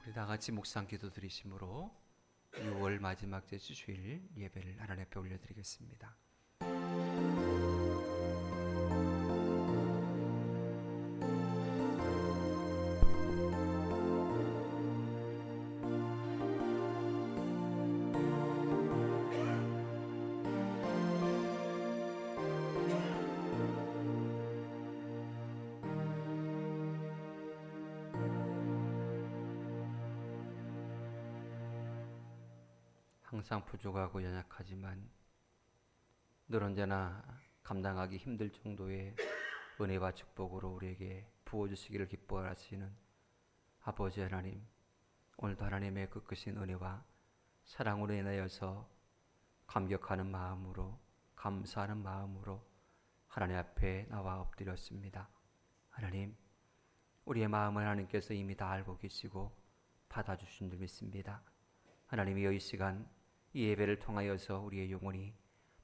우리 다 같이 묵상 기도 드리심으로 6월 마지막 주 주일 예배를 하나님 앞에 올려드리겠습니다. 항상 부족하고 연약하지만 늘 언제나 감당하기 힘들 정도의 은혜와 축복으로 우리에게 부어주시기를 기뻐하시는 아버지 하나님, 오늘도 하나님의 그 크신 은혜와 사랑으로 인하여서 감격하는 마음으로, 감사하는 마음으로 하나님 앞에 나와 엎드렸습니다. 하나님, 우리의 마음을 하나님께서 이미 다 알고 계시고 받아주신 줄 믿습니다. 하나님이여, 이 시간 이 예배를 통하여서 우리의 영혼이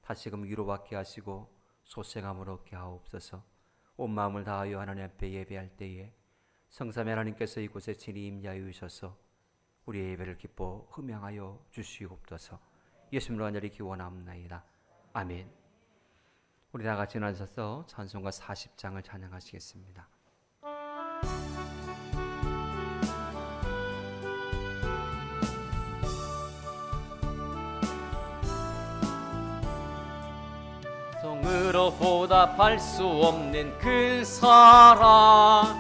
다시금 위로받게 하시고 소생함을 얻게 하옵소서. 온 마음을 다하여 하나님 앞에 예배할 때에 성삼위 하나님께서 이곳에 친히 임재하여 주셔서 우리의 예배를 기뻐 흠양하여 주시옵소서. 예수님으로 간절히 기원하옵나이다. 아멘. 우리 다 같이 나서서 찬송가 40장을 찬양하시겠습니다. 성으로 보답할 수 없는 큰 사랑,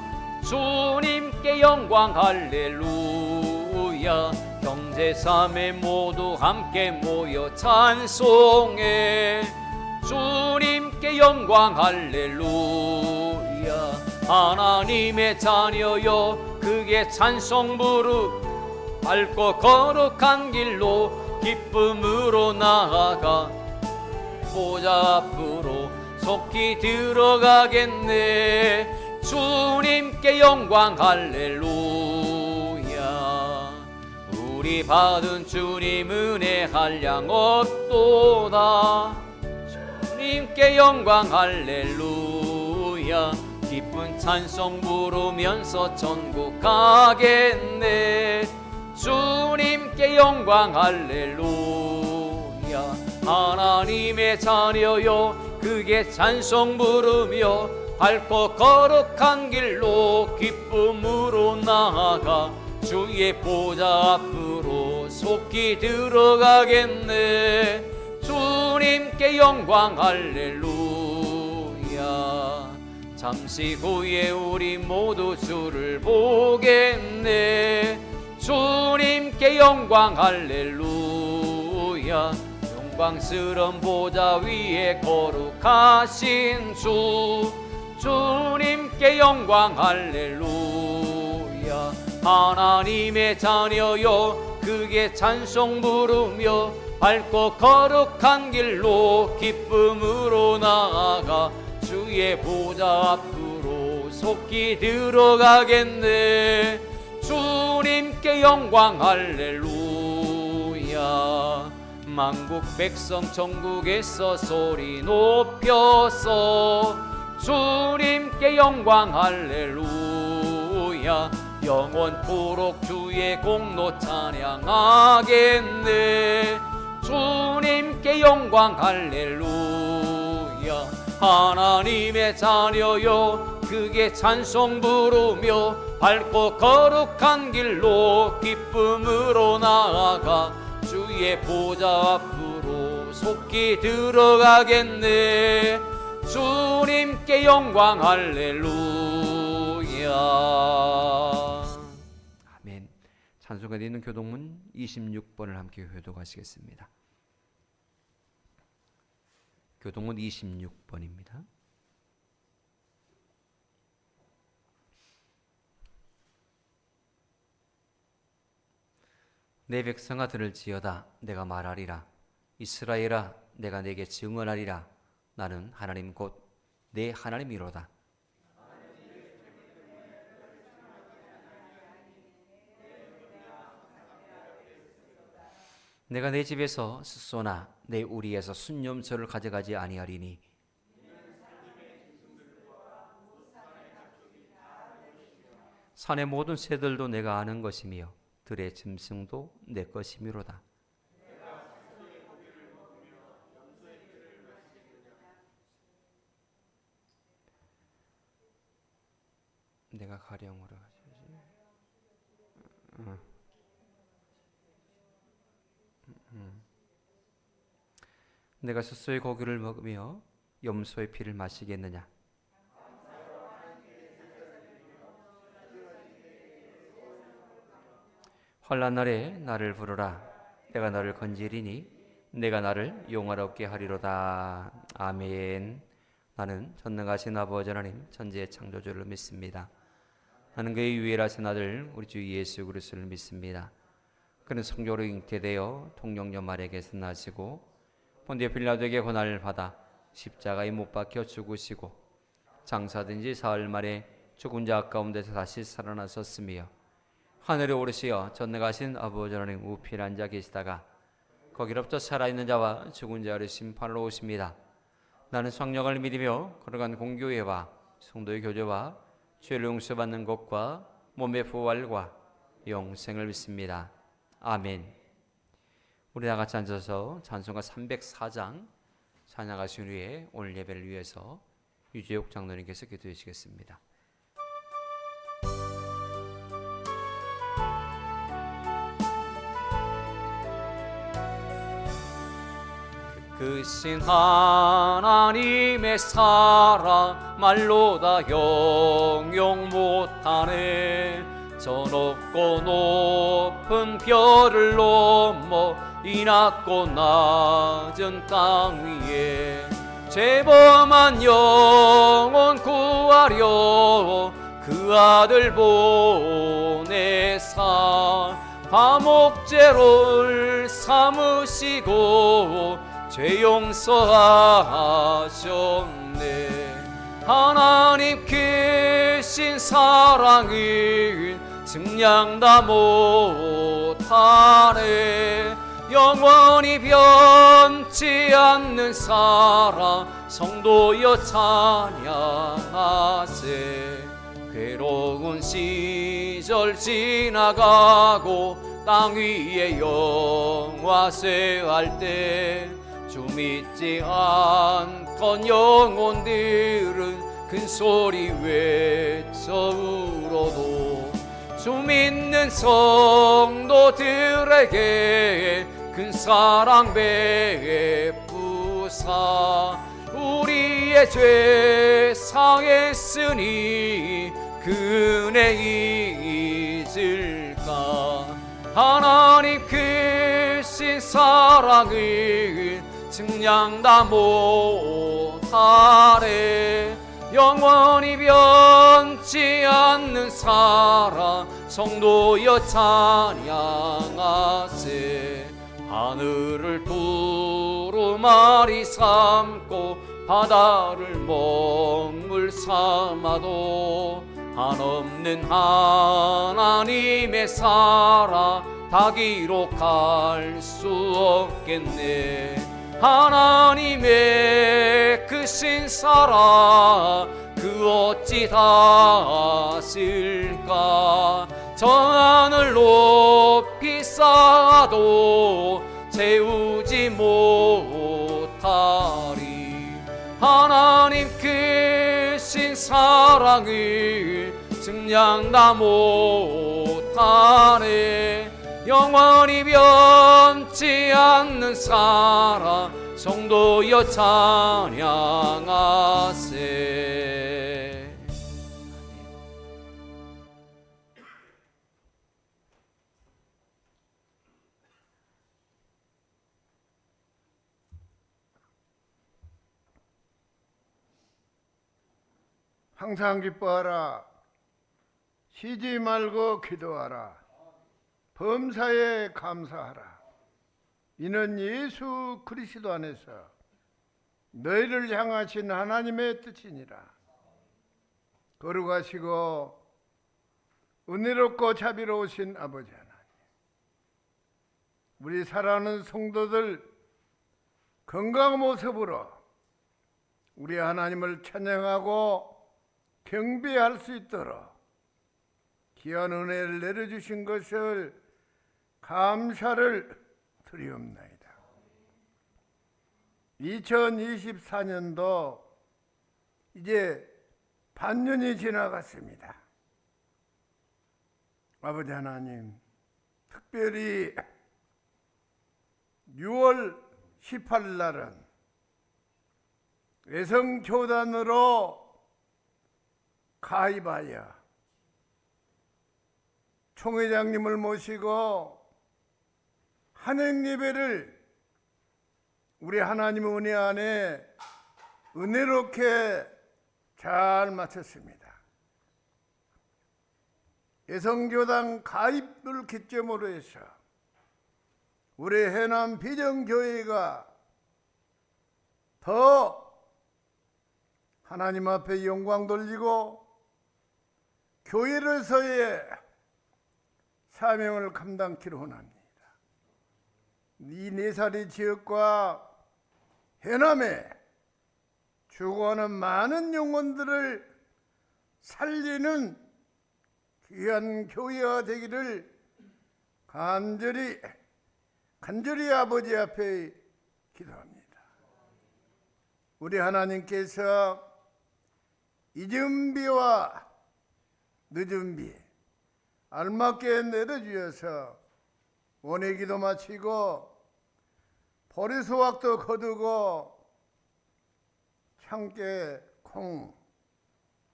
주님께 영광 할렐루야. 형제 자매 모두 함께 모여 찬송해. 주님께 영광 할렐루야. 하나님의 자녀여, 그게 찬송 부르 밝고 거룩한 길로 기쁨으로 나아가 보좌 앞으로 속히 들어가겠네. 주님께 영광 할렐루야. 우리 받은 주님 은혜 한량 없도다. 주님께 영광 할렐루야. 기쁜 찬송 부르면서 천국 가겠네. 주님께 영광 할렐루야. 하나님의 자녀여, 그게 찬송 부르며 밝고 거룩한 길로 기쁨으로 나아가 주의 보좌 앞으로 속히 들어가겠네. 주님께 영광 할렐루야. 잠시 후에 우리 모두 주를 보겠네. 주님께 영광 할렐루야. 영광스러운 보좌 위에 거룩하신 주, 주님께 영광 할렐루야. 하나님의 자녀여, 그게 찬송 부르며 밝고 거룩한 길로 기쁨으로 나아가 주의 보좌 앞으로 속히 들어가겠네. 주님께 영광 할렐루야. 만국 백성 천국에서 소리 높여서 주님께 영광 할렐루야. 영원토록 주의 공로 찬양하겠네. 주님께 영광 할렐루야. 하나님의 자녀여, 그게 찬송 부르며 밝고 거룩한 길로 기쁨으로 나아가 주의 보좌 앞으로 속히 들어가겠네. 주님께 영광 할렐루야. 아멘. 찬송가 있는 교동문 26번을 함께 교독하시겠습니다. 교동문 26번입니다. 내 백성아 들을지어다. 내가 말하리라. 이스라엘아, 내가 내게 증언하리라. 나는 하나님 곧 내 하나님이로다. 내가 내 집에서 숫소나 내 우리에서 순념소를 가져가지 아니하리니 산의 모든 새들도 내가 아는 것이며 들의 짐승도 내 것이미로다. 내가 가령으로 하셔야지. 내가 스스로의 고기를 먹으며 염소의 피를 마시겠느냐? 환난 날에 나를 부르라. 내가 너를 건지리니 내가 나를 용화롭게 하리로다. 아멘. 나는 전능하신 아버지 하나님 천지의 창조주를 믿습니다. 나는 그의 유일하신 아들 우리 주 예수 그리스도를 믿습니다. 그는 성령으로 잉태되어 통영녀 마리아에게서 나시고 본디오 빌라도에게 고난을 받아 십자가에 못 박혀 죽으시고 장사된 지 사흘 만에 죽은 자 가운데서 다시 살아나셨으며 하늘에 오르시어 전능하신 아버지 하나님 우편에 앉아 계시다가 거기로부터 살아있는 자와 죽은 자를 심판하러 오십니다. 나는 성령을 믿으며 거룩한 공교회와 성도의 교제와 죄를 용서받는 것과 몸의 부활과 영생을 믿습니다. 아멘. 우리 다 같이 앉아서 찬송가 304장 찬양하신 후에 오늘 예배를 위해서 유재욱 장로님께서 기도해 주시겠습니다. 크신 하나님의 사랑 말로 다 형용 못하네. 저 높고 높은 별을 넘어 이 낮고 낮은 땅 위에 죄범한 영혼 구하려 그 아들 보내사 감옥죄를 삼으시고 죄 용서하셨네. 하나님 크신 사랑은 증량 다 못하네. 영원히 변치 않는 사랑 성도여 찬양하세. 괴로운 시절 지나가고 땅 위에 영화쇠할 때 주 믿지 않던 영혼들은 큰 소리 외쳐 울어도 주 믿는 성도들에게 큰 사랑 베푸사 우리의 죄 사했으니 그 은혜 잊을까. 하나님 크신 사랑은 증량 다 못하네. 영원히 변치 않는 사랑 성도여 찬양하세. 하늘을 두루마리 삼고 바다를 먹물 삼아도 한없는 하나님의 사랑 다 기록할 수 없겠네. 하나님의 크신 사랑 그 어찌 다 쓸까. 저 하늘 높이 쌓아도 채우지 못하리. 하나님 크신 사랑을 증량 다 못하네. 영원히 변치 않는 사랑 성도여 찬양하세. 항상 기뻐하라. 쉬지 말고 기도하라. 범사에 감사하라. 이는 예수 그리스도 안에서 너희를 향하신 하나님의 뜻이니라. 거룩하시고 은혜롭고 자비로우신 아버지 하나님, 우리 사랑하는 성도들 건강한 모습으로 우리 하나님을 찬양하고 경배할 수 있도록 귀한 은혜를 내려주신 것을 감사를 드리옵나이다. 2024년도 이제 반년이 지나갔습니다. 아버지 하나님, 특별히 6월 18일 날은 외성교단으로 가입하여 총회장님을 모시고 한행 예배를 우리 하나님의 은혜 안에 은혜롭게 잘 마쳤습니다. 외성교단 가입을 기점으로 해서 우리 해남 비전교회가 더 하나님 앞에 영광 돌리고 교회로서의 사명을 감당키로 원합니다. 이 4살의 지역과 해남에 죽어가는 많은 영혼들을 살리는 귀한 교회가 되기를 간절히 아버지 앞에 기도합니다. 우리 하나님께서 잊은 비와 늦은 비 알맞게 내려주셔서 원의 기도 마치고 보리수확도 거두고 참깨, 콩,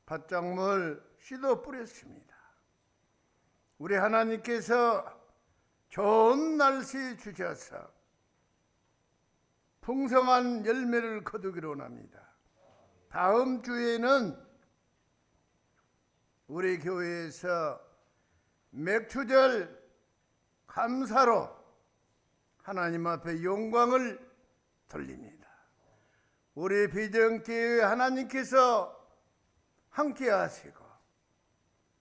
밭작물 씨도 뿌렸습니다. 우리 하나님께서 좋은 날씨 주셔서 풍성한 열매를 거두기로 원합니다. 다음 주에는 우리 교회에서 맥추절 감사로 하나님 앞에 영광을 돌립니다. 우리 비전교회 하나님께서 함께 하시고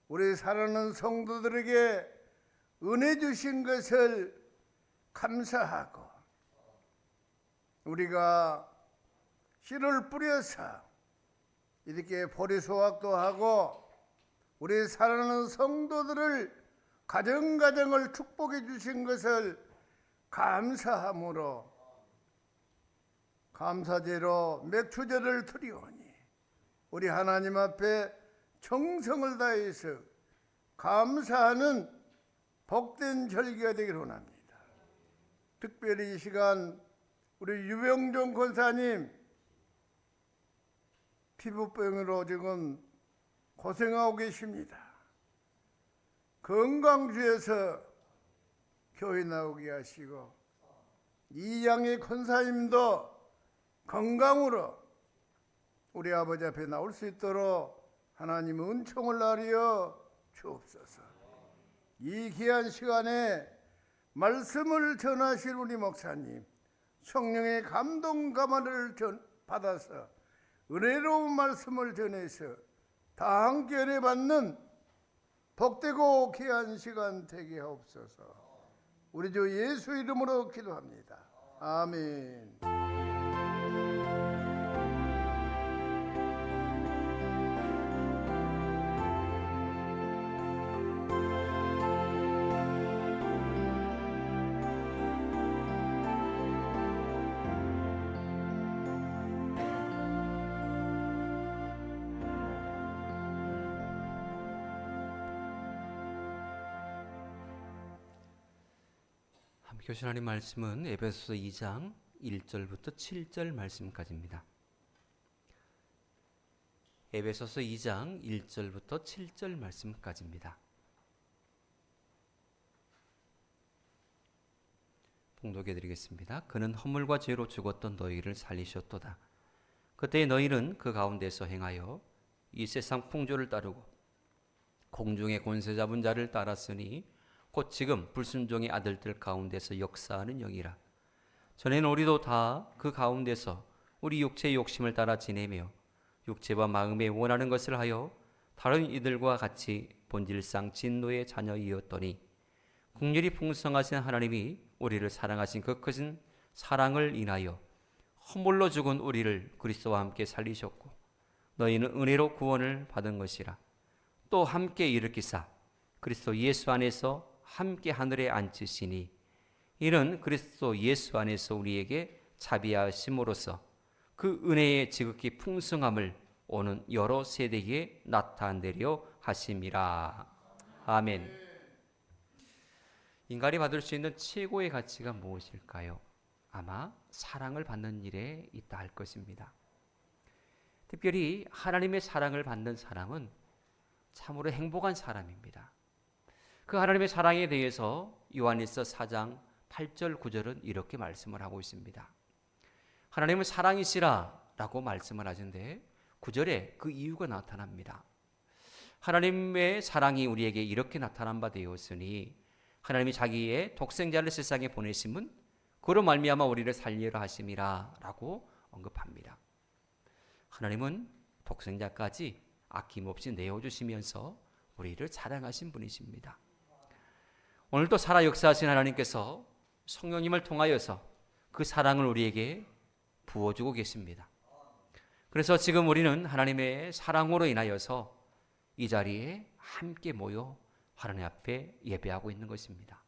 우리 사랑하는 성도들에게 은혜 주신 것을 감사하고 우리가 씨를 뿌려서 이렇게 보리수확도 하고 우리 사랑하는 성도들을 가정가정을 축복해 주신 것을 감사함으로 감사제로 맥추제를 드리오니 우리 하나님 앞에 정성을 다해서 감사하는 복된 절기가 되기를 원합니다. 특별히 이 시간 우리 유병종 권사님 피부병으로 지금 고생하고 계십니다. 건강주에서 교회 나오게 하시고 이양의 권사님도 건강으로 우리 아버지 앞에 나올 수 있도록 하나님 은총을 나려 주옵소서. 이 귀한 시간에 말씀을 전하실 우리 목사님 성령의 감동 감화를 받아서 은혜로운 말씀을 전해서 다 함께 은혜 받는 복되고 귀한 시간 되게 하옵소서. 우리 주 예수 이름으로 기도합니다. 아멘. 교신 하나님 말씀은 에베소서 2장 1절부터 7절 말씀까지입니다. 에베소서 2장 1절부터 7절 말씀까지입니다. 봉독해 드리겠습니다. 그는 허물과 죄로 죽었던 너희를 살리셨도다. 그때 너희는 그 가운데서 행하여 이 세상 풍조를 따르고 공중의 권세 잡은 자를 따랐으니 곧 지금 불순종의 아들들 가운데서 역사하는 영이라. 전에는 우리도 다 그 가운데서 우리 육체의 욕심을 따라 지내며 육체와 마음에 원하는 것을 하여 다른 이들과 같이 본질상 진노의 자녀이었더니 긍휼이 풍성하신 하나님이 우리를 사랑하신 그 크신 사랑을 인하여 허물로 죽은 우리를 그리스도와 함께 살리셨고 너희는 은혜로 구원을 받은 것이라. 또 함께 일으키사 그리스도 예수 안에서 함께 하늘에 앉히시니 이는 그리스도 예수 안에서 우리에게 자비하심으로써 그 은혜의 지극히 풍성함을 오는 여러 세대에 나타내려 하심이라. 아멘. 인간이 받을 수 있는 최고의 가치가 무엇일까요? 아마 사랑을 받는 일에 있다 할 것입니다. 특별히 하나님의 사랑을 받는 사람은 참으로 행복한 사람입니다. 그 하나님의 사랑에 대해서 요한일서 4장 8절 9절은 이렇게 말씀을 하고 있습니다. 하나님은 사랑이시라 라고 말씀을 하신데 9절에 그 이유가 나타납니다. 하나님의 사랑이 우리에게 이렇게 나타난 바 되었으니 하나님이 자기의 독생자를 세상에 보내심은 그로 말미암아 우리를 살리려 하심이라 라고 언급합니다. 하나님은 독생자까지 아낌없이 내어주시면서 우리를 사랑하신 분이십니다. 오늘도 살아 역사하신 하나님께서 성령님을 통하여서 그 사랑을 우리에게 부어주고 계십니다. 그래서 지금 우리는 하나님의 사랑으로 인하여서 이 자리에 함께 모여 하나님 앞에 예배하고 있는 것입니다.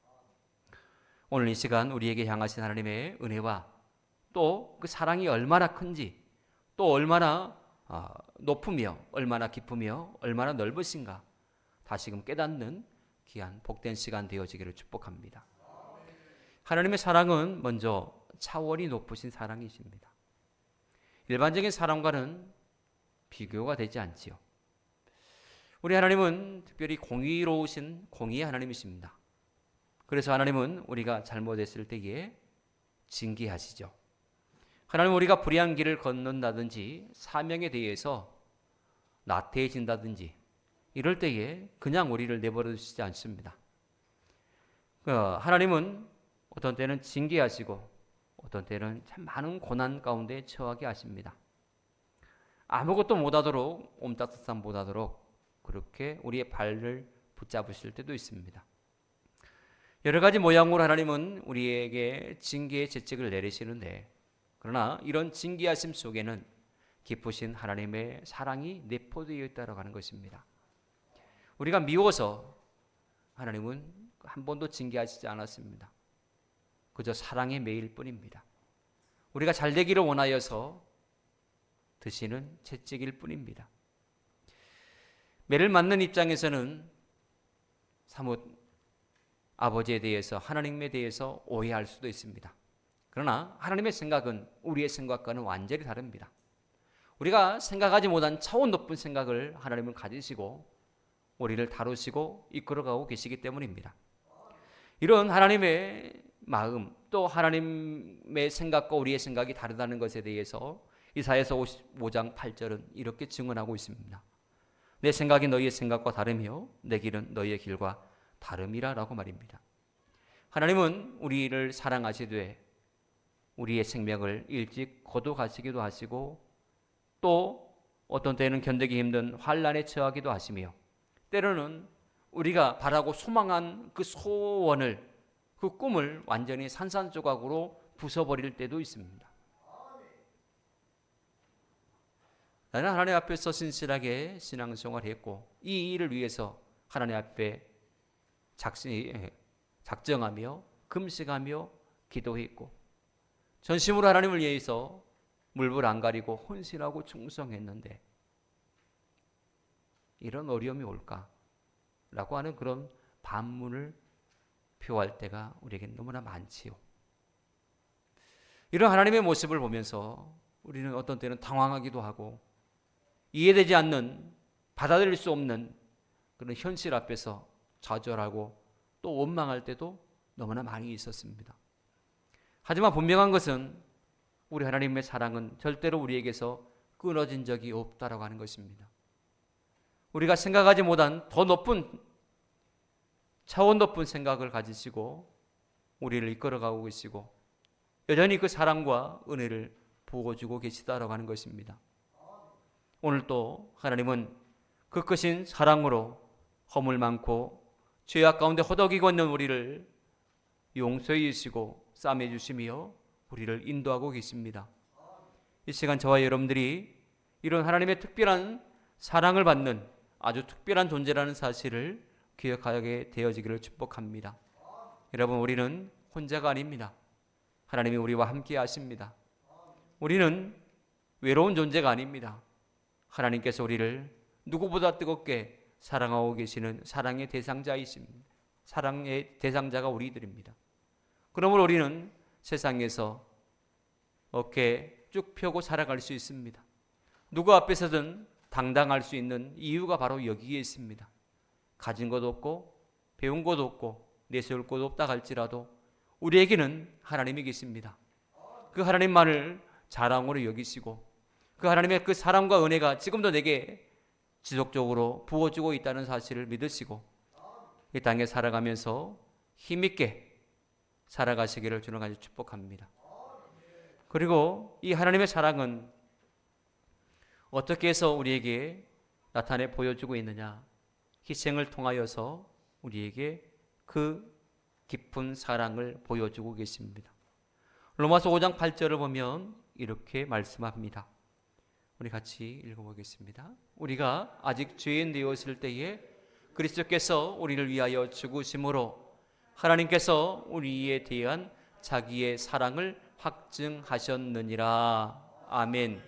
오늘 이 시간 우리에게 향하신 하나님의 은혜와 또 그 사랑이 얼마나 큰지, 또 얼마나 높으며 얼마나 깊으며 얼마나 넓으신가 다시금 깨닫는 귀한 복된 시간 되어지기를 축복합니다. 하나님의 사랑은 먼저 차원이 높으신 사랑이십니다. 일반적인 사랑과는 비교가 되지 않지요. 우리 하나님은 특별히 공의로우신 공의의 하나님이십니다. 그래서 하나님은 우리가 잘못했을 때에 징계하시죠. 하나님은 우리가 불의한 길을 걷는다든지 사명에 대해서 나태해진다든지 이럴 때에 그냥 우리를 내버려 두시지 않습니다. 하나님은 어떤 때는 징계하시고 어떤 때는 참 많은 고난 가운데 처하게 하십니다. 아무것도 못하도록 옴따뜻한 못하도록 그렇게 우리의 발을 붙잡으실 때도 있습니다. 여러 가지 모양으로 하나님은 우리에게 징계의 재책을 내리시는데 그러나 이런 징계하심 속에는 깊으신 하나님의 사랑이 내포되어 있다고 하는 것입니다. 우리가 미워서 하나님은 한 번도 징계하시지 않았습니다. 그저 사랑의 매일 뿐입니다. 우리가 잘되기를 원하여서 드시는 채찍일 뿐입니다. 매를 맞는 입장에서는 사뭇 아버지에 대해서 하나님에 대해서 오해할 수도 있습니다. 그러나 하나님의 생각은 우리의 생각과는 완전히 다릅니다. 우리가 생각하지 못한 차원 높은 생각을 하나님은 가지시고 우리를 다루시고 이끌어가고 계시기 때문입니다. 이런 하나님의 마음 또 하나님의 생각과 우리의 생각이 다르다는 것에 대해서 이사야서 55장 8절은 이렇게 증언하고 있습니다. 내 생각이 너희의 생각과 다르며 내 길은 너희의 길과 다름이라 라고 말입니다. 하나님은 우리를 사랑하시되 우리의 생명을 일찍 거둬가시기도 하시고 또 어떤 때는 견디기 힘든 환난에 처하기도 하시며 때로는 우리가 바라고 소망한 그 소원을 그 꿈을 완전히 산산조각으로 부숴버릴 때도 있습니다. 나는 하나님 앞에서 신실하게 신앙생활을 했고 이 일을 위해서 하나님 앞에 작정하며 금식하며 기도했고 전심으로 하나님을 위해서 물불 안 가리고 헌신하고 충성했는데 이런 어려움이 올까? 라고 하는 그런 반문을 표할 때가 우리에게 너무나 많지요. 이런 하나님의 모습을 보면서 우리는 어떤 때는 당황하기도 하고 이해되지 않는 받아들일 수 없는 그런 현실 앞에서 좌절하고 또 원망할 때도 너무나 많이 있었습니다. 하지만 분명한 것은 우리 하나님의 사랑은 절대로 우리에게서 끊어진 적이 없다라고 하는 것입니다. 우리가 생각하지 못한 더 높은 차원 높은 생각을 가지시고 우리를 이끌어가고 계시고 여전히 그 사랑과 은혜를 부어주고 계시다라고 하는 것입니다. 오늘 또 하나님은 그 크신 사랑으로 허물 많고 죄악 가운데 허덕이고 있는 우리를 용서해 주시고 싸매 주시며 우리를 인도하고 계십니다. 이 시간 저와 여러분들이 이런 하나님의 특별한 사랑을 받는 아주 특별한 존재라는 사실을 기억하게 되어지기를 축복합니다. 여러분, 우리는 혼자가 아닙니다. 하나님이 우리와 함께 하십니다. 우리는 외로운 존재가 아닙니다. 하나님께서 우리를 누구보다 뜨겁게 사랑하고 계시는 사랑의 대상자이십니다. 사랑의 대상자가 우리들입니다. 그러므로 우리는 세상에서 어깨 쭉 펴고 살아갈 수 있습니다. 누구 앞에서든 당당할 수 있는 이유가 바로 여기에 있습니다. 가진 것 없고 배운 것 없고 내세울 것 없다 할지라도 우리에게는 하나님이 계십니다. 그 하나님만을 자랑으로 여기시고 그 하나님의 그 사랑과 은혜가 지금도 내게 지속적으로 부어주고 있다는 사실을 믿으시고 이 땅에 살아가면서 힘있게 살아가시기를 주는 간절히 축복합니다. 그리고 이 하나님의 사랑은 어떻게 해서 우리에게 나타내 보여주고 있느냐? 희생을 통하여서 우리에게 그 깊은 사랑을 보여주고 계십니다. 로마서 5장 8절을 보면 이렇게 말씀합니다. 우리 같이 읽어보겠습니다. 우리가 아직 죄인 되었을 때에 그리스도께서 우리를 위하여 죽으심으로 하나님께서 우리에 대한 자기의 사랑을 확증하셨느니라. 아멘.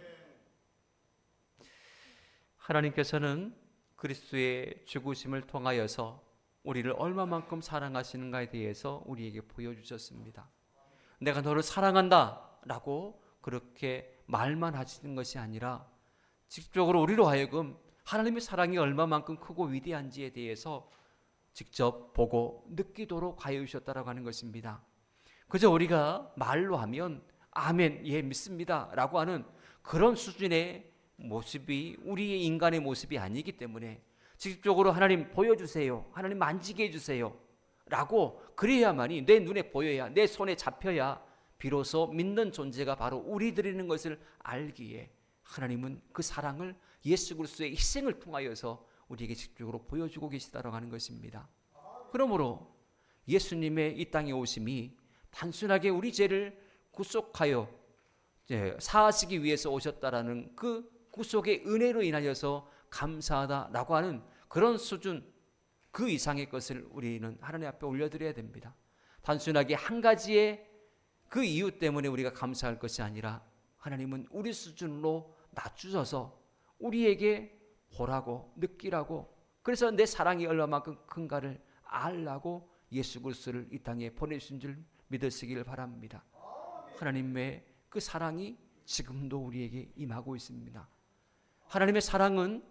하나님께서는 그리스도의 죽으심을 통하여서 우리를 얼마만큼 사랑하시는가에 대해서 우리에게 보여주셨습니다. 내가 너를 사랑한다 라고 그렇게 말만 하시는 것이 아니라 직접적으로 우리로 하여금 하나님의 사랑이 얼마만큼 크고 위대한지에 대해서 직접 보고 느끼도록 하여 주셨다라고 하는 것입니다. 그저 우리가 말로 하면 아멘, 예, 믿습니다 라고 하는 그런 수준의 모습이 우리의 인간의 모습이 아니기 때문에 직접적으로 하나님 보여주세요, 하나님 만지게 해주세요 라고 그래야만이 내 눈에 보여야, 내 손에 잡혀야 비로소 믿는 존재가 바로 우리들이라는 것을 알기에 하나님은 그 사랑을 예수 그리스도의 희생을 통하여서 우리에게 직접적으로 보여주고 계시다라고 하는 것입니다. 그러므로 예수님의 이 땅에 오심이 단순하게 우리 죄를 구속하여 사하시기 위해서 오셨다라는 그 구속의 은혜로 인하여서 감사하다라고 하는 그런 수준, 그 이상의 것을 우리는 하나님 앞에 올려드려야 됩니다. 단순하게 한 가지의 그 이유 때문에 우리가 감사할 것이 아니라 하나님은 우리 수준으로 낮추셔서 우리에게 보라고 느끼라고, 그래서 내 사랑이 얼마만큼 큰가를 알라고 예수 그리스도를 이 땅에 보내주신 줄 믿으시길 바랍니다. 하나님의 그 사랑이 지금도 우리에게 임하고 있습니다. 하나님의 사랑은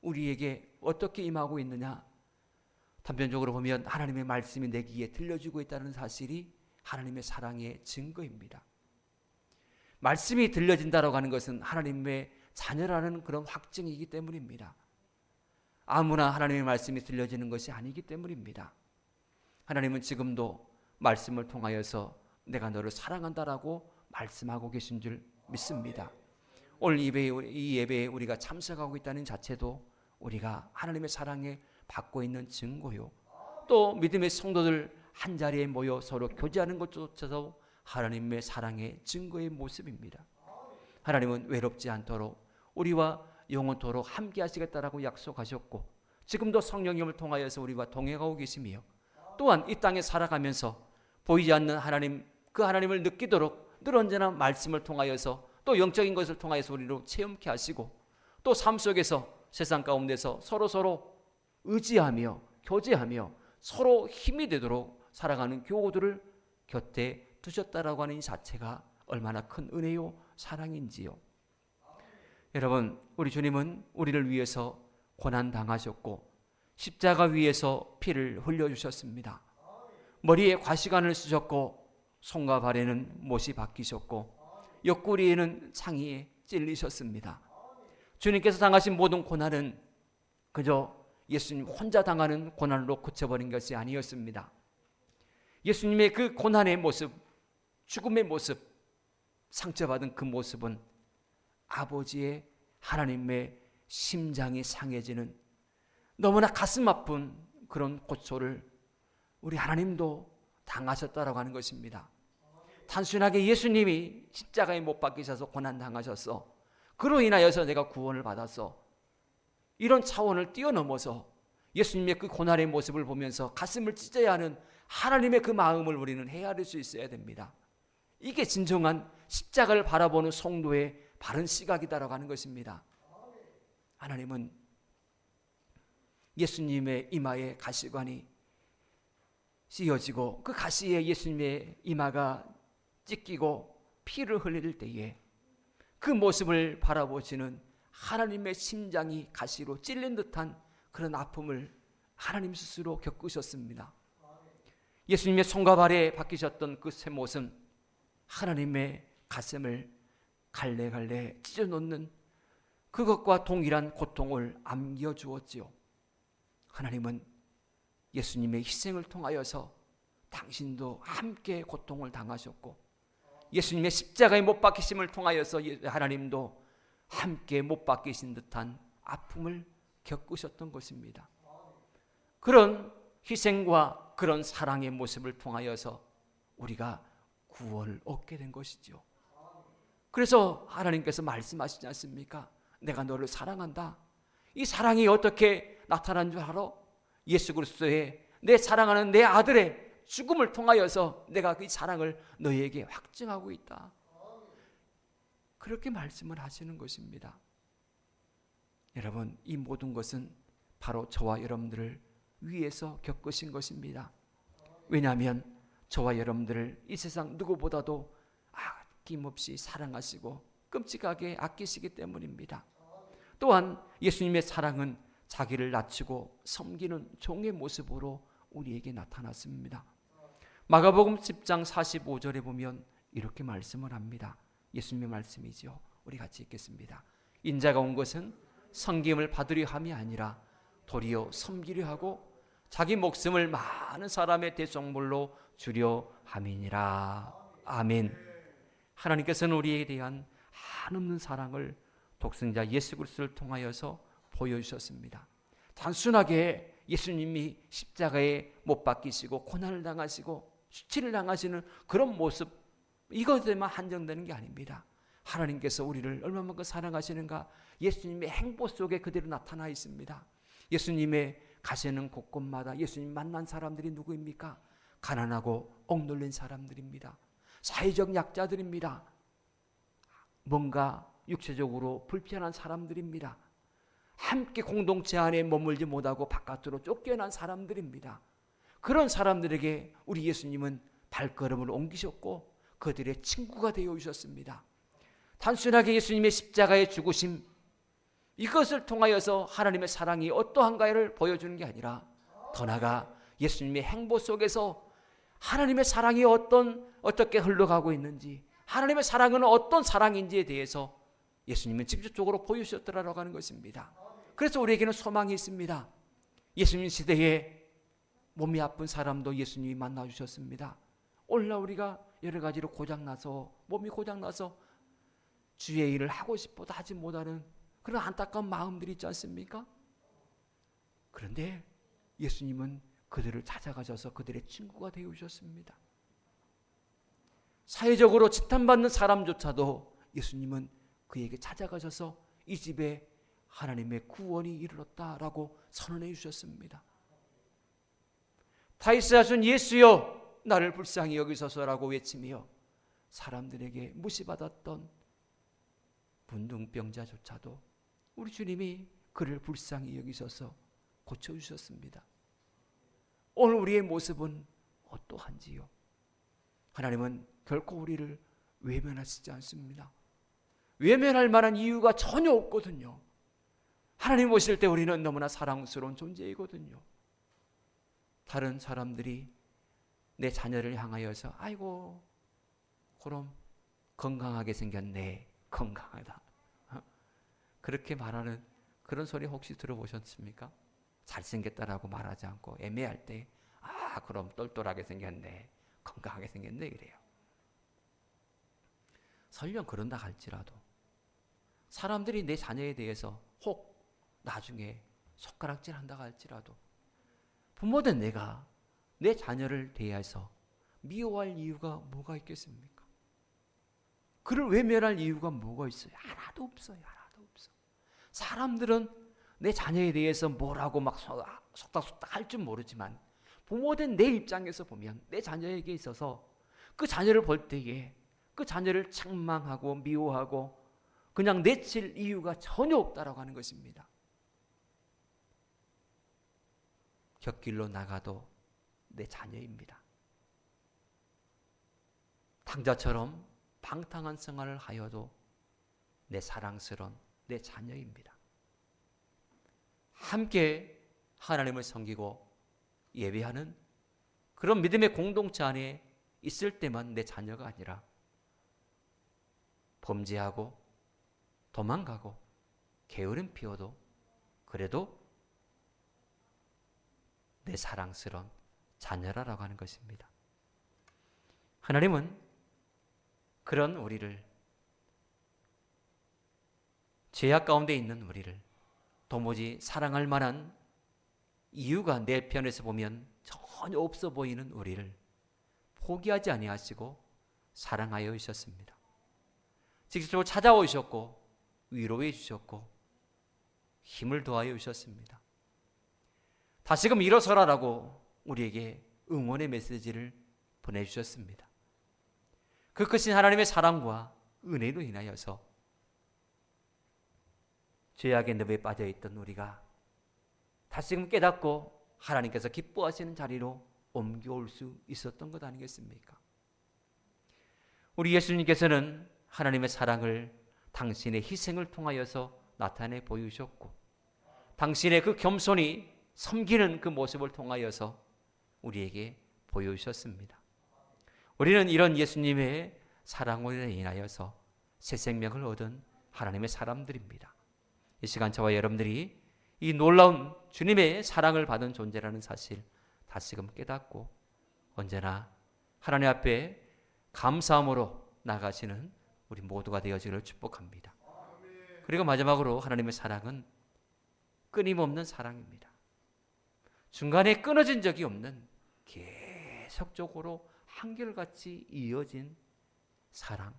우리에게 어떻게 임하고 있느냐? 단편적으로 보면 하나님의 말씀이 내 귀에 들려주고 있다는 사실이 하나님의 사랑의 증거입니다. 말씀이 들려진다라고 하는 것은 하나님의 자녀라는 그런 확증이기 때문입니다. 아무나 하나님의 말씀이 들려지는 것이 아니기 때문입니다. 하나님은 지금도 말씀을 통하여서 내가 너를 사랑한다라고 말씀하고 계신 줄 믿습니다. 오늘 이 예배에 우리가 참석하고 있다는 자체도 우리가 하나님의 사랑에 받고 있는 증거요, 또 믿음의 성도들 한자리에 모여 서로 교제하는 것조차도 하나님의 사랑의 증거의 모습입니다. 하나님은 외롭지 않도록 우리와 영원토록 함께 하시겠다라고 약속하셨고 지금도 성령님을 통하여서 우리와 동행하고 계시며 또한 이 땅에 살아가면서 보이지 않는 하나님, 그 하나님을 느끼도록 늘 언제나 말씀을 통하여서 또 영적인 것을 통하여서 우리로 체험케 하시고 또 삶 속에서 세상 가운데서 서로 의지하며 교제하며 서로 힘이 되도록 살아가는 교우들을 곁에 두셨다라고 하는 이 자체가 얼마나 큰 은혜요 사랑인지요. 여러분, 우리 주님은 우리를 위해서 고난당하셨고 십자가 위에서 피를 흘려주셨습니다. 머리에 과시관을 쓰셨고 손과 발에는 못이 박히셨고 옆구리에는 창이 찔리셨습니다. 주님께서 당하신 모든 고난은 그저 예수님 혼자 당하는 고난으로 그쳐버린 것이 아니었습니다. 예수님의 그 고난의 모습, 죽음의 모습, 상처받은 그 모습은 아버지의 하나님의 심장이 상해지는 너무나 가슴 아픈 그런 고초를 우리 하나님도 당하셨다라고 하는 것입니다. 단순하게 예수님이 십자가에 못 박히셔서 고난당하셨어, 그로 인하여서 내가 구원을 받았어, 이런 차원을 뛰어넘어서 예수님의 그 고난의 모습을 보면서 가슴을 찢어야 하는 하나님의 그 마음을 우리는 헤아릴 수 있어야 됩니다. 이게 진정한 십자가를 바라보는 성도의 바른 시각이다라고 하는 것입니다. 하나님은 예수님의 이마에 가시관이 씌어지고 그 가시에 예수님의 이마가 찢기고 피를 흘릴 때에 그 모습을 바라보시는 하나님의 심장이 가시로 찔린 듯한 그런 아픔을 하나님 스스로 겪으셨습니다. 예수님의 손과 발에 박히셨던 그 쇠못은 하나님의 가슴을 갈래갈래 찢어놓는 그것과 동일한 고통을 안겨주었지요. 하나님은 예수님의 희생을 통하여서 당신도 함께 고통을 당하셨고, 예수님의 십자가에 못 박히심을 통하여서 하나님도 함께 못 박히신 듯한 아픔을 겪으셨던 것입니다. 그런 희생과 그런 사랑의 모습을 통하여서 우리가 구원을 얻게 된 것이죠. 그래서 하나님께서 말씀하시지 않습니까? 내가 너를 사랑한다. 이 사랑이 어떻게 나타난 줄 알아? 예수 그리스도의 내 사랑하는 내 아들의 죽음을 통하여서 내가 그 사랑을 너희에게 확증하고 있다. 그렇게 말씀을 하시는 것입니다. 여러분, 이 모든 것은 바로 저와 여러분들을 위해서 겪으신 것입니다. 왜냐하면 저와 여러분들을 이 세상 누구보다도 아낌없이 사랑하시고 끔찍하게 아끼시기 때문입니다. 또한 예수님의 사랑은 자기를 낮추고 섬기는 종의 모습으로 우리에게 나타났습니다. 마가복음 10장 45절에 보면 이렇게 말씀을 합니다. 예수님의 말씀이죠. 우리 같이 읽겠습니다. 인자가 온 것은 섬김을 받으려 함이 아니라 도리어 섬기려 하고 자기 목숨을 많은 사람의 대속물로 주려 함이니라. 아멘. 하나님께서는 우리에 대한 한없는 사랑을 독생자 예수 그리스도를 통하여서 보여주셨습니다. 단순하게 예수님이 십자가에 못 박히시고 고난을 당하시고 수치를 당하시는 그런 모습, 이것에만 한정되는 게 아닙니다. 하나님께서 우리를 얼마만큼 사랑하시는가 예수님의 행보 속에 그대로 나타나 있습니다. 예수님의 가시는 곳곳마다 예수님 만난 사람들이 누구입니까? 가난하고 억눌린 사람들입니다. 사회적 약자들입니다. 뭔가 육체적으로 불편한 사람들입니다. 함께 공동체 안에 머물지 못하고 바깥으로 쫓겨난 사람들입니다. 그런 사람들에게 우리 예수님은 발걸음을 옮기셨고 그들의 친구가 되어 주셨습니다. 단순하게 예수님의 십자가의 죽으심, 이것을 통하여서 하나님의 사랑이 어떠한가를 보여주는 게 아니라 더 나아가 예수님의 행보 속에서 하나님의 사랑이 어떻게 흘러가고 있는지, 하나님의 사랑은 어떤 사랑인지에 대해서 예수님은 직접적으로 보여주셨더라라고 하는 것입니다. 그래서 우리에게는 소망이 있습니다. 예수님 시대에 몸이 아픈 사람도 예수님이 만나주셨습니다. 오늘날 우리가 여러 가지로 고장나서, 몸이 고장나서 주의 일을 하고 싶어도 하지 못하는 그런 안타까운 마음들이 있지 않습니까? 그런데 예수님은 그들을 찾아가셔서 그들의 친구가 되어 주셨습니다. 사회적으로 지탄받는 사람조차도 예수님은 그에게 찾아가셔서 이 집에 하나님의 구원이 이르렀다라고 선언해 주셨습니다. 다윗의 자손 예수여 나를 불쌍히 여기소서라고 외치며 사람들에게 무시받았던 분둥병자조차도 우리 주님이 그를 불쌍히 여기셔서 고쳐주셨습니다. 오늘 우리의 모습은 어떠한지요? 하나님은 결코 우리를 외면하시지 않습니다. 외면할 만한 이유가 전혀 없거든요. 하나님 오실 때 우리는 너무나 사랑스러운 존재이거든요. 다른 사람들이 내 자녀를 향하여서 아이고 그럼 건강하게 생겼네, 건강하다, 그렇게 말하는 그런 소리 혹시 들어보셨습니까? 잘생겼다라고 말하지 않고 애매할 때 그럼 똘똘하게 생겼네, 건강하게 생겼네 이래요. 설령 그런다 할지라도 사람들이 내 자녀에 대해서 혹 나중에 손가락질 한다 할지라도 부모된 내가 내 자녀를 대해서 미워할 이유가 뭐가 있겠습니까? 그를 외면할 이유가 뭐가 있어요? 하나도 없어요. 하나도 없어. 사람들은 내 자녀에 대해서 뭐라고 막 속닥속닥 할 줄 모르지만 부모된 내 입장에서 보면 내 자녀에게 있어서 그 자녀를 볼 때에 그 자녀를 책망하고 미워하고 그냥 내칠 이유가 전혀 없다라고 하는 것입니다. 곁길로 나가도 내 자녀입니다. 탕자처럼 방탕한 생활을 하여도 내 사랑스러운 내 자녀입니다. 함께 하나님을 섬기고 예배하는 그런 믿음의 공동체 안에 있을 때만 내 자녀가 아니라 범죄하고 도망가고 게으름 피워도 그래도 내 사랑스러운 자녀라고 하는 것입니다. 하나님은 그런 우리를, 죄악 가운데 있는 우리를 도무지 사랑할 만한 이유가 내 편에서 보면 전혀 없어 보이는 우리를 포기하지 아니하시고 사랑하여 주셨습니다. 직접적으로 찾아오셨고 위로해 주셨고 힘을 더하여 주셨습니다. 다시금 일어서라라고 우리에게 응원의 메시지를 보내주셨습니다. 그 크신 하나님의 사랑과 은혜로 인하여서 죄악의 늪에 빠져있던 우리가 다시금 깨닫고 하나님께서 기뻐하시는 자리로 옮겨올 수 있었던 것 아니겠습니까? 우리 예수님께서는 하나님의 사랑을 당신의 희생을 통하여서 나타내 보이셨고 당신의 그 겸손히 섬기는 그 모습을 통하여서 우리에게 보여주셨습니다. 우리는 이런 예수님의 사랑으로 인하여서 새 생명을 얻은 하나님의 사람들입니다. 이 시간 저와 여러분들이 이 놀라운 주님의 사랑을 받은 존재라는 사실 다시금 깨닫고 언제나 하나님 앞에 감사함으로 나가시는 우리 모두가 되어지기를 축복합니다. 그리고 마지막으로 하나님의 사랑은 끊임없는 사랑입니다. 중간에 끊어진 적이 없는 계속적으로 한결같이 이어진 사랑,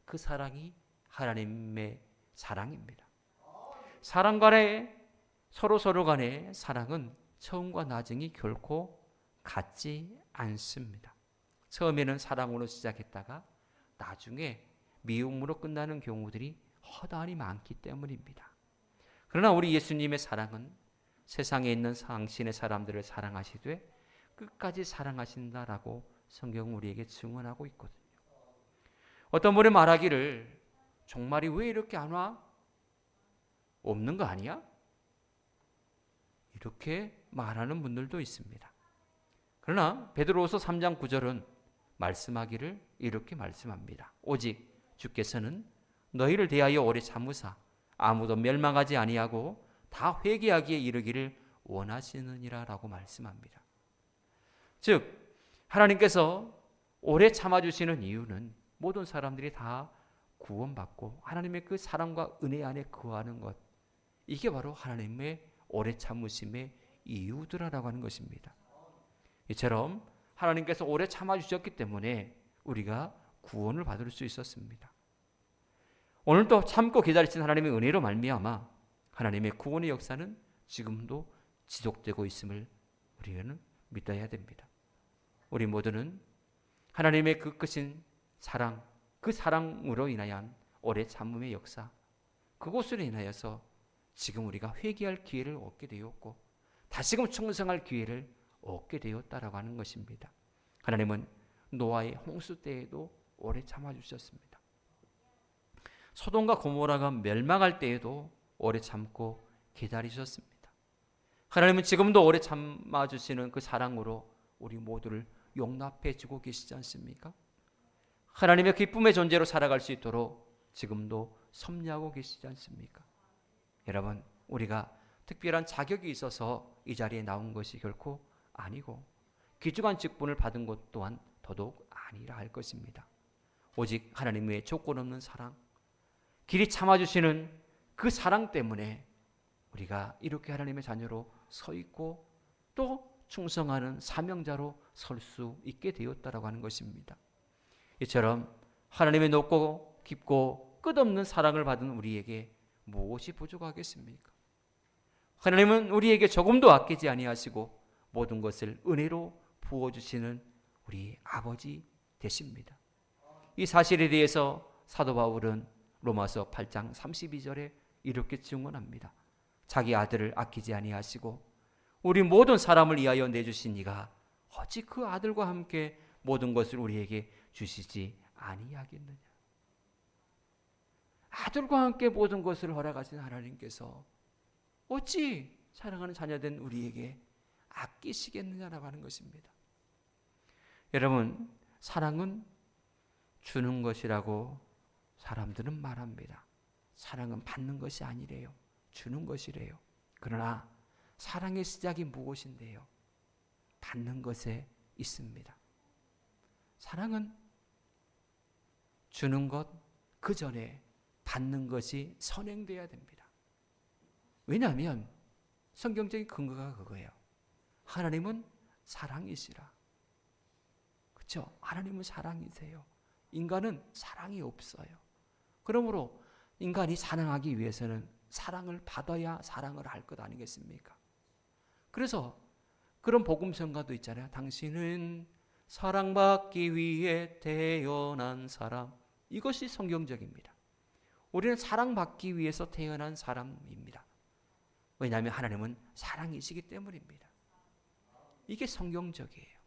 그 사랑이 하나님의 사랑입니다. 사람 간의 서로 간의 사랑은 처음과 나중이 결코 같지 않습니다. 처음에는 사랑으로 시작했다가 나중에 미움으로 끝나는 경우들이 허다하니 많기 때문입니다. 그러나 우리 예수님의 사랑은 세상에 있는 당신의 사람들을 사랑하시되 끝까지 사랑하신다라고 성경은 우리에게 증언하고 있거든요. 어떤 분이 말하기를 종말이 왜 이렇게 안 와? 없는 거 아니야? 이렇게 말하는 분들도 있습니다. 그러나 베드로후서 3장 9절은 말씀하기를 이렇게 말씀합니다. 오직 주께서는 너희를 대하여 오래 참으사 아무도 멸망하지 아니하고 다 회개하기에 이르기를 원하시느니라 라고 말씀합니다. 즉 하나님께서 오래 참아주시는 이유는 모든 사람들이 다 구원받고 하나님의 그 사랑과 은혜 안에 거하는 것, 이게 바로 하나님의 오래 참으심의 이유더라라고 하는 것입니다. 이처럼 하나님께서 오래 참아주셨기 때문에 우리가 구원을 받을 수 있었습니다. 오늘도 참고 기다리신 하나님의 은혜로 말미암아 하나님의 구원의 역사는 지금도 지속되고 있음을 우리는 믿어야 됩니다. 우리 모두는 하나님의 그 크신 사랑, 그 사랑으로 인하여 오래 참음의 역사, 그것으로 인하여서 지금 우리가 회개할 기회를 얻게 되었고 다시금 충성할 기회를 얻게 되었다라고 하는 것입니다. 하나님은 노아의 홍수 때에도 오래 참아주셨습니다. 소돔과 고모라가 멸망할 때에도 오래 참고 기다리셨습니다. 하나님은 지금도 오래 참아주시는 그 사랑으로 우리 모두를 용납해 주고 계시지 않습니까? 하나님의 기쁨의 존재로 살아갈 수 있도록 지금도 섭리하고 계시지 않습니까? 여러분, 우리가 특별한 자격이 있어서 이 자리에 나온 것이 결코 아니고 귀중한 직분을 받은 것 또한 더더욱 아니라 할 것입니다. 오직 하나님의 조건 없는 사랑, 길이 참아주시는 그 사랑 때문에 우리가 이렇게 하나님의 자녀로 서 있고 또 충성하는 사명자로 설 수 있게 되었다라고 하는 것입니다. 이처럼 하나님의 높고 깊고 끝없는 사랑을 받은 우리에게 무엇이 부족하겠습니까? 하나님은 우리에게 조금도 아끼지 아니하시고 모든 것을 은혜로 부어주시는 우리 아버지 되십니다. 이 사실에 대해서 사도 바울은 로마서 8장 32절에 이렇게 증언합니다. 자기 아들을 아끼지 아니하시고 우리 모든 사람을 위하여 내주신 이가 어찌 그 아들과 함께 모든 것을 우리에게 주시지 아니하겠느냐. 아들과 함께 모든 것을 허락하신 하나님께서 어찌 사랑하는 자녀된 우리에게 아끼시겠느냐라고 하는 것입니다. 여러분, 사랑은 주는 것이라고 사람들은 말합니다. 사랑은 받는 것이 아니래요. 주는 것이래요. 그러나 사랑의 시작이 무엇인데요? 받는 것에 있습니다. 사랑은 주는 것 그 전에 받는 것이 선행돼야 됩니다. 왜냐하면 성경적인 근거가 그거예요. 하나님은 사랑이시라. 그렇죠? 하나님은 사랑이세요. 인간은 사랑이 없어요. 그러므로 인간이 사랑하기 위해서는 사랑을 받아야 사랑을 할 것 아니겠습니까? 그래서 그런 복음성가도 있잖아요. 당신은 사랑받기 위해 태어난 사람. 이것이 성경적입니다. 우리는 사랑받기 위해서 태어난 사람입니다. 왜냐하면 하나님은 사랑이시기 때문입니다. 이게 성경적이에요.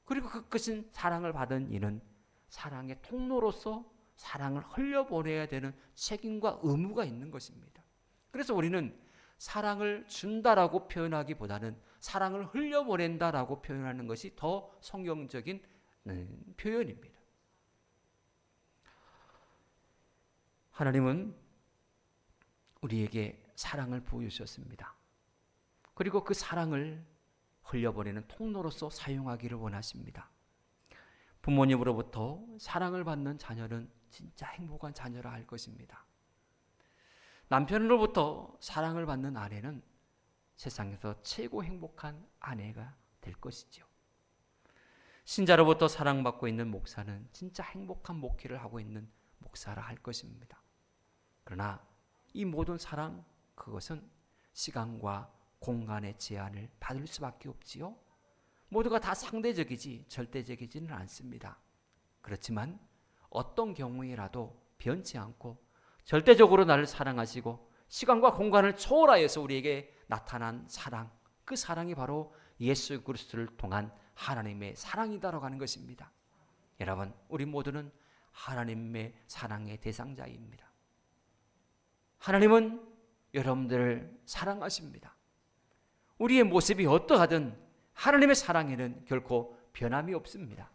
그리고 그것은 사랑을 받은 이는 사랑의 통로로서 사랑을 흘려보내야 되는 책임과 의무가 있는 것입니다. 그래서 우리는 사랑을 준다라고 표현하기보다는 사랑을 흘려보낸다라고 표현하는 것이 더 성경적인 표현입니다. 하나님은 우리에게 사랑을 부어주셨습니다. 그리고 그 사랑을 흘려보내는 통로로서 사용하기를 원하십니다. 부모님으로부터 사랑을 받는 자녀는 진짜 행복한 자녀라 할 것입니다. 남편으로부터 사랑을 받는 아내는 세상에서 최고 행복한 아내가 될 것이죠. 신자로부터 사랑받고 있는 목사는 진짜 행복한 목회를 하고 있는 목사라 할 것입니다. 그러나 이 모든 사랑, 그것은 시간과 공간의 제한을 받을 수밖에 없지요. 모두가 다 상대적이지 절대적이지는 않습니다. 그렇지만 어떤 경우에라도 변치 않고 절대적으로 나를 사랑하시고 시간과 공간을 초월하여서 우리에게 나타난 사랑, 그 사랑이 바로 예수 그리스도를 통한 하나님의 사랑이다라고 하는 것입니다. 여러분, 우리 모두는 하나님의 사랑의 대상자입니다. 하나님은 여러분들을 사랑하십니다. 우리의 모습이 어떠하든 하나님의 사랑에는 결코 변함이 없습니다.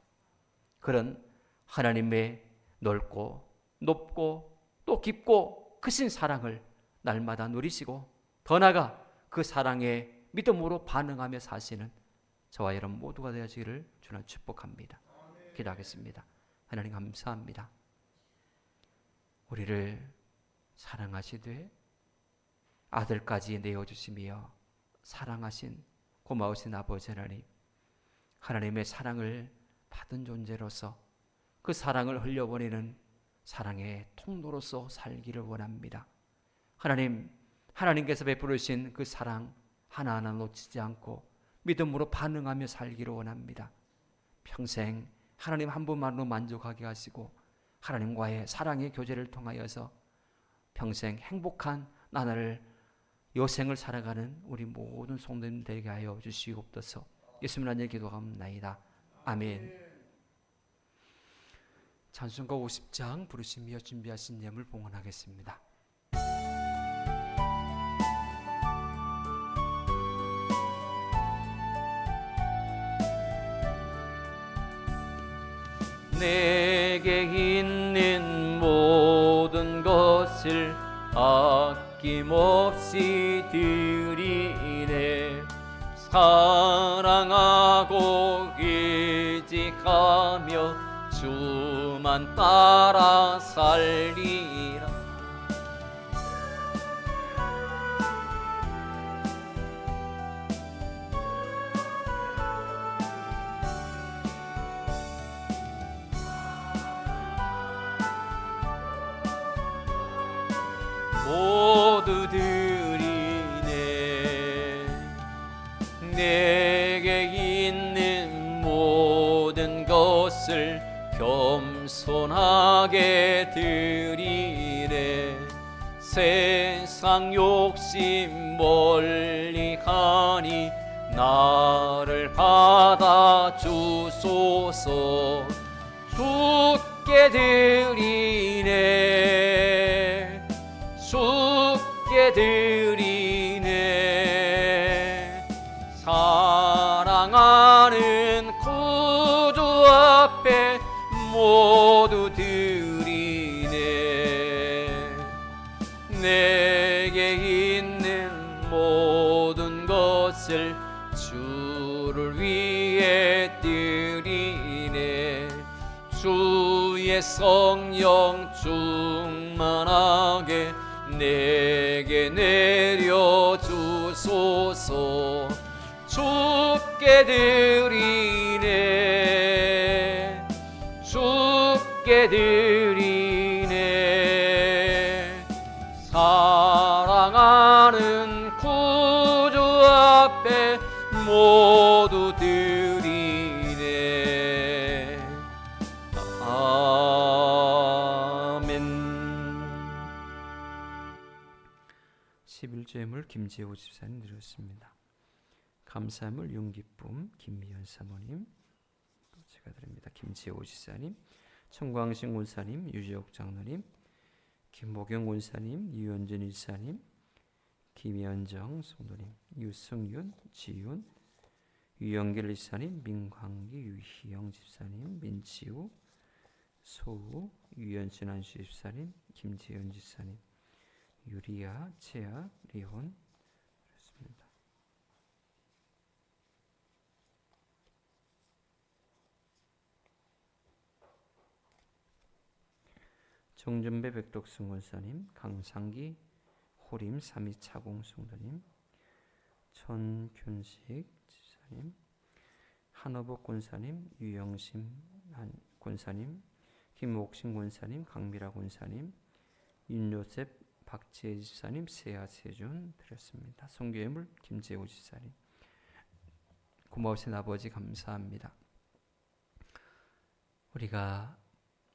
그런 하나님의 넓고 높고 또 깊고 크신 사랑을 날마다 누리시고 더 나아가 그 사랑에 믿음으로 반응하며 사시는 저와 여러분 모두가 되어지기를 주는 축복합니다. 기도하겠습니다. 하나님 감사합니다. 우리를 사랑하시되 아들까지 내어주시며 사랑하신 고마우신 아버지 하나님, 하나님의 사랑을 받은 존재로서 그 사랑을 흘려보내는 사랑의 통로로서 살기를 원합니다. 하나님, 하나님께서 베푸르신 그 사랑 하나하나 놓치지 않고 믿음으로 반응하며 살기를 원합니다. 평생 하나님 한 분만으로 만족하게 하시고 하나님과의 사랑의 교제를 통하여서 평생 행복한 나날을 여생을 살아가는 우리 모든 성도님 되게 하여 주시옵소서. 예수님 안에 기도하옵나이다. 아멘. 찬송가 50장 부르시며 준비하신 예물 봉헌하겠습니다. 내게 있는 모든 것을 아낌없이 드리네. 사랑하고 의지하며 주만 따라 살리라. 모두 드리네. 것을 겸손하게 드리네. 세상 욕심 멀리 하니 나를 받아 주소서. 주께 드리네, 주께 드리네. 사랑하는 구주 앞에 모두 드리네. 내게 있는 모든 것을 주를 위해 드리네. 주의 성령 충만하게 내게 내려주소서. 주께 드리네, 주께 드리네. 사랑하는 구주 앞에 모두 드리네. 아멘. 11조의 김재호 집사님 드렸습니다. 감사함을 윤기쁨 김미연 사모님, 제가 드립니다. 김재호 집사님, 청광식 군사님, 유재옥 장로님, 김보경 군사님, 유현준 일사님, 김현정 성도님, 유승윤, 지윤, 유영길 일사님, 민광기, 유희영 집사님, 민치우, 소우, 유현진 안수 집사님, 김재현 집사님, 유리아, 채아, 리혼 그렇습니다. 정준배 백덕승 권사님, 강상기, 호림, 삼이 차공 성도님, 천균식 집사님, 한어복 권사님, 유영심 권사님, 김옥신 권사님, 강미라 권사님, 윤요셉 박지혜 집사님, 세아 세준 드렸습니다. 성교예물 김재호 집사님, 고마우신 아버지 감사합니다. 우리가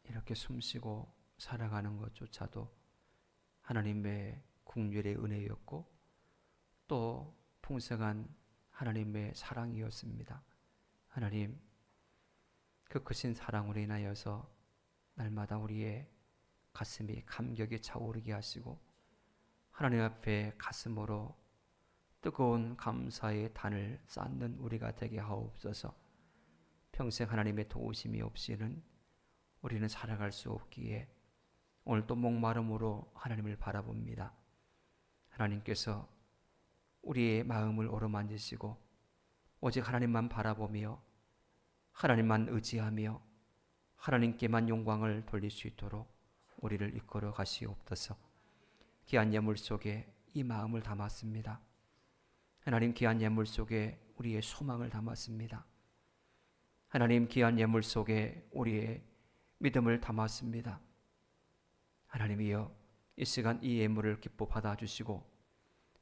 이렇게 숨쉬고 살아가는 것조차도 하나님의 긍휼의 은혜였고 또 풍성한 하나님의 사랑이었습니다. 하나님, 그 크신 사랑으로 인하여서 날마다 우리의 가슴이 감격에 차오르게 하시고 하나님 앞에 가슴으로 뜨거운 감사의 단을 쌓는 우리가 되게 하옵소서. 평생 하나님의 도우심이 없이는 우리는 살아갈 수 없기에 오늘 또 목마름으로 하나님을 바라봅니다. 하나님께서 우리의 마음을 어루만지시고 오직 하나님만 바라보며 하나님만 의지하며 하나님께만 영광을 돌릴 수 있도록 우리를 이끌어 가시옵소서. 귀한 예물 속에 이 마음을 담았습니다. 하나님, 귀한 예물 속에 우리의 소망을 담았습니다. 하나님, 귀한 예물 속에 우리의 믿음을 담았습니다. 하나님이여, 이 시간 이 예물을 기뻐 받아주시고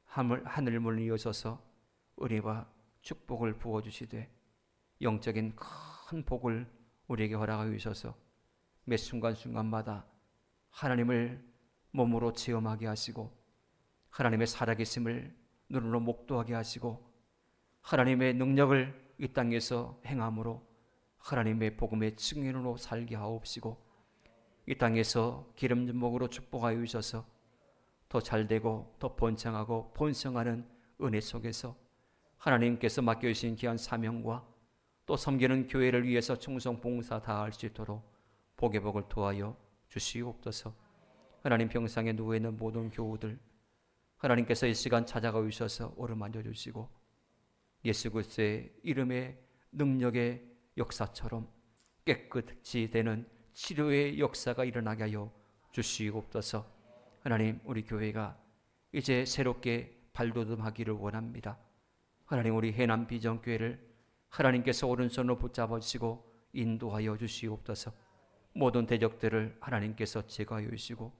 하늘 문을 여셔서 은혜와 축복을 부어주시되 영적인 큰 복을 우리에게 허락하여 주셔서 매 순간순간마다 하나님을 몸으로 체험하게 하시고 하나님의 살아계심을 눈으로 목도하게 하시고 하나님의 능력을 이 땅에서 행함으로 하나님의 복음의 증인으로 살게 하옵시고 이 땅에서 기름진목으로 축복하여 주셔서 더 잘되고 더 번창하고 번성하는 은혜 속에서 하나님께서 맡겨주신 귀한 사명과 또 섬기는 교회를 위해서 충성 봉사 다할 수 있도록 복의 복을 도하여 주시옵소서. 하나님, 평상에 누워있는 모든 교우들 하나님께서 이 시간 찾아가 주셔서 어루만져 주시고 예수 그리스도의 이름의 능력의 역사처럼 깨끗이 되는 치료의 역사가 일어나게 하여 주시옵소서. 하나님, 우리 교회가 이제 새롭게 발돋움하기를 원합니다. 하나님, 우리 해남 비전교회를 하나님께서 오른손으로 붙잡아 주시고 인도하여 주시옵소서. 모든 대적들을 하나님께서 제거하여 주시고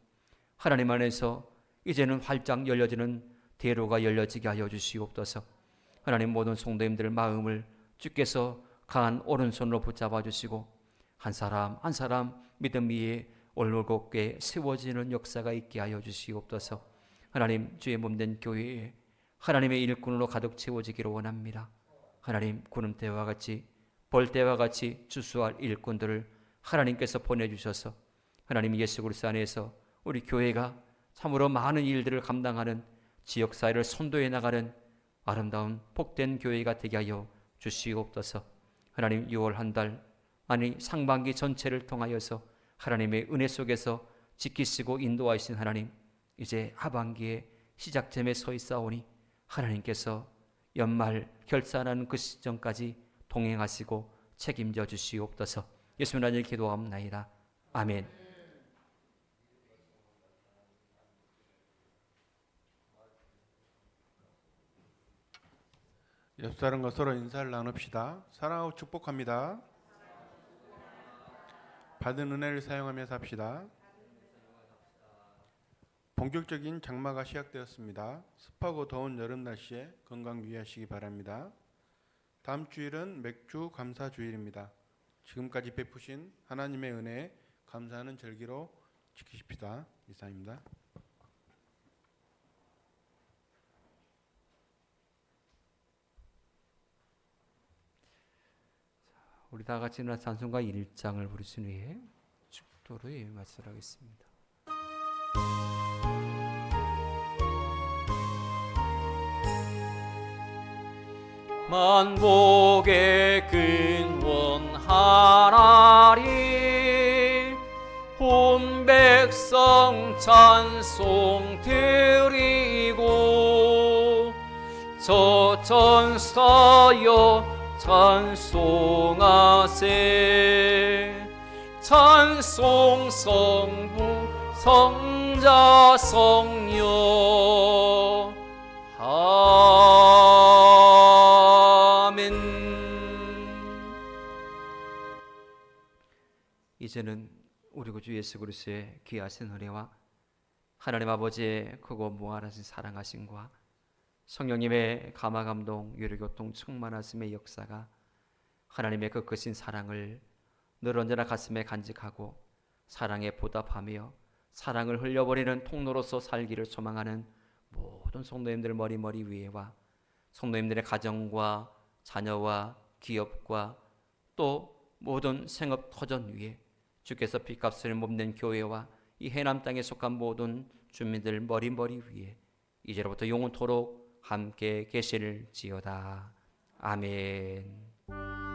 하나님 안에서 이제는 활짝 열려지는 대로가 열려지게 하여 주시옵소서. 하나님, 모든 성도님들 마음을 주께서 강한 오른손으로 붙잡아 주시고 한 사람 한 사람 믿음 위에 올곧게 세워지는 역사가 있게 하여 주시옵소서. 하나님, 주의 몸된 교회에 하나님의 일꾼으로 가득 채워지기를 원합니다. 하나님, 구름대와 같이 벌대와 같이 주수할 일꾼들을 하나님께서 보내주셔서 하나님 예수 그리스도 안에서 우리 교회가 참으로 많은 일들을 감당하는 지역사회를 선도해 나가는 아름다운 복된 교회가 되게 하여 주시옵소서. 하나님, 6월 한 달 아니 상반기 전체를 통하여서 하나님의 은혜 속에서 지키시고 인도하신 하나님, 이제 하반기의 시작점에 서 있사오니 하나님께서 연말 결산하는 그 시점까지 동행하시고 책임져 주시옵소서. 예수님 안에 기도하옵나이다. 아멘. 옆 사람과 서로 인사를 나눕시다. 사랑하고 축복합니다. 받은 은혜를 사용하며 삽시다. 본격적인 장마가 시작되었습니다. 습하고 더운 여름 날씨에 건강 유의하시기 바랍니다. 다음 주일은 맥주 감사 주일입니다. 지금까지 베푸신 하나님의 은혜에 감사하는 절기로 지키십시다. 이상입니다. 우리 다 같이 나 찬송가 1장을 부르신 후에 축도로 말씀하겠습니다. 만복의 근원 하나리 온 백성 찬송 드리고 저천사여 찬송하세. 찬송 성부 성자 성령 아멘. 이제는 우리 구주 예수 그리스도의 귀하신 은혜와 하나님 아버지의 크고 무한하신 사랑하심과 성령님의 감화감동 유료교통 충만하심의 역사가 하나님의 그 크신 사랑을 늘 언제나 가슴에 간직하고 사랑에 보답하며 사랑을 흘려버리는 통로로서 살기를 소망하는 모든 성도님들 머리 위에와 성도님들의 가정과 자녀와 기업과 또 모든 생업 터전 위에 주께서 빚값을 몸낸 교회와 이 해남 땅에 속한 모든 주민들 머리 위에 이제로부터 영원토록 함께 계실지어다. 아멘.